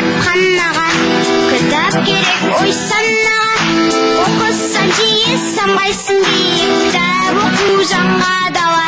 кітапханаға, кітап керек ой санаға, оқысан жиі санбайсың биік, кітап оқу жаңа дала.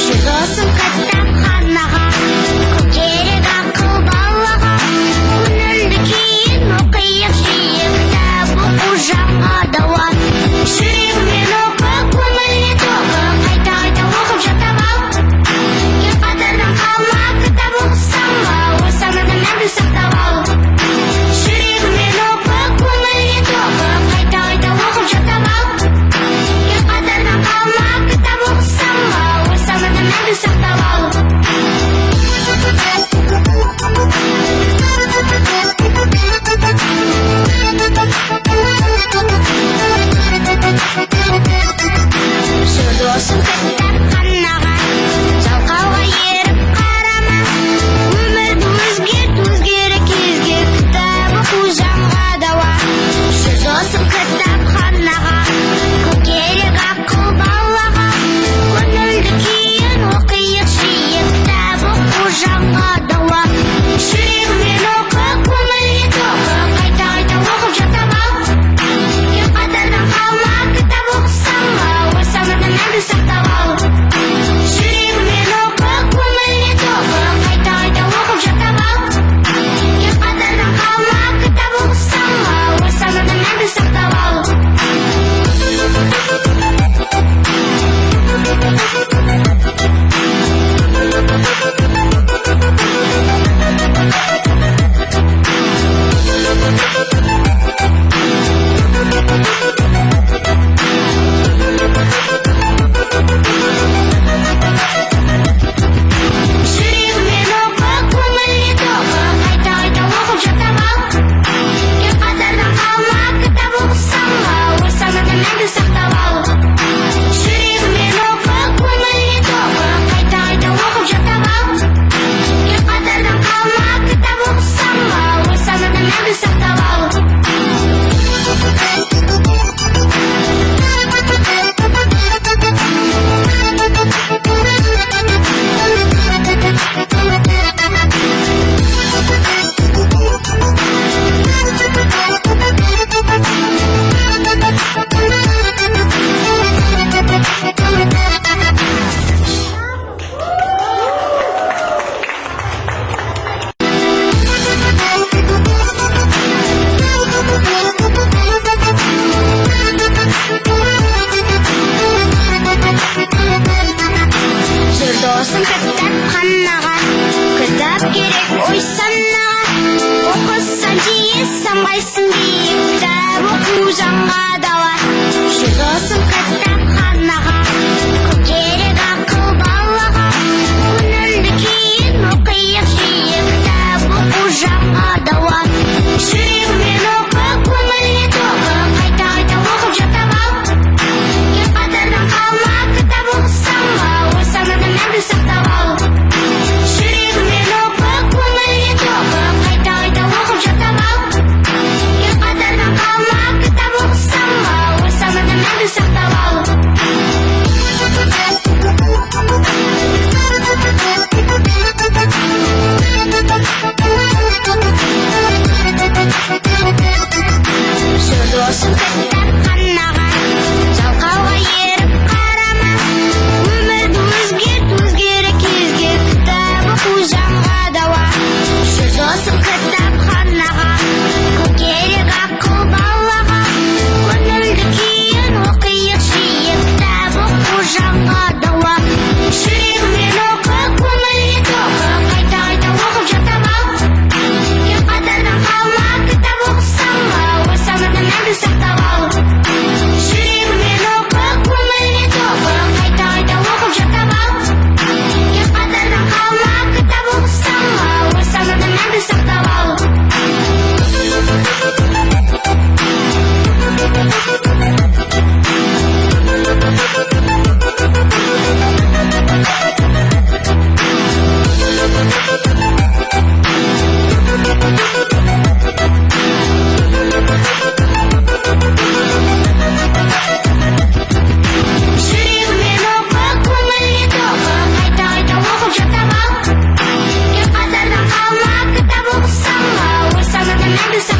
Жобасын кітапханаға, керек ақыл балаға, көңілді кейін оқиық жиі, кітап оқу жаңа дала. Жүрегімен оқы, көңіліне тоқы, қайта оқып жатап ал. Ел қатардан қалма, кітап оқысаң ба, ой санада мәңгі сақтап ал. Жүрегімен оқы, көңіліне тоқы, қайта оқып жатап ал. Ел қатардан қалма, кітап оқысаң ба, ой санада мәңгі сақтап ал. Жобасын кітапханаға, жалқауға еріп қарама, өмірді өзгеру кезге, кітап оқу жаңа дауа. Жобасын кітапханаға, керек ақыл балаға, көңілді кейін оқиық жиі, кітап оқу жаңа дауа. Жүрегімен оқы, көңіліне тоқы, қайта оқып жатап ал. Ел қатардан қалма, кітап оқысаң ба, ой санада мәңгі сақтап ал. Жүрегімен оқы, көңіліне тоқы, қайта оқып жатап ал. Ел қатардан қалма, кітап оқысаң ба, ой санада мәңгі сақтап ал. Жүрегімен оқы, көңіліне тоқы, қайта оқып жатап ал. Ел қатардан қалма, кітап оқысаң ба, ой санада мәңгі сақтап ал. Жүрегімен оқы, көңіліне тоқы, қайта оқып жатап ал. Ел қатардан қалма, кітап оқысаң ба, ой санада мәңгі сақтап ал. Жобасын кітапханаға, кітап керек ой санаға, оқысан жиі санбайсың биік, кітап оқу жаңа дала. Жобасын кітапханаға, керек ақыл балаға, көңілді кейін оқиық жиі, кітап оқу жаңа дала. Жүрегімен оқы, көңіліне тоқы, қайта оқып жатап ал. Ел қатардан қалма, кітап оқысаң ба, ой санада мәңгі сақтап ал. Жүрегімен оқы, көңіліне тоқы, қайта оқып жатап ал. Ел мәңгі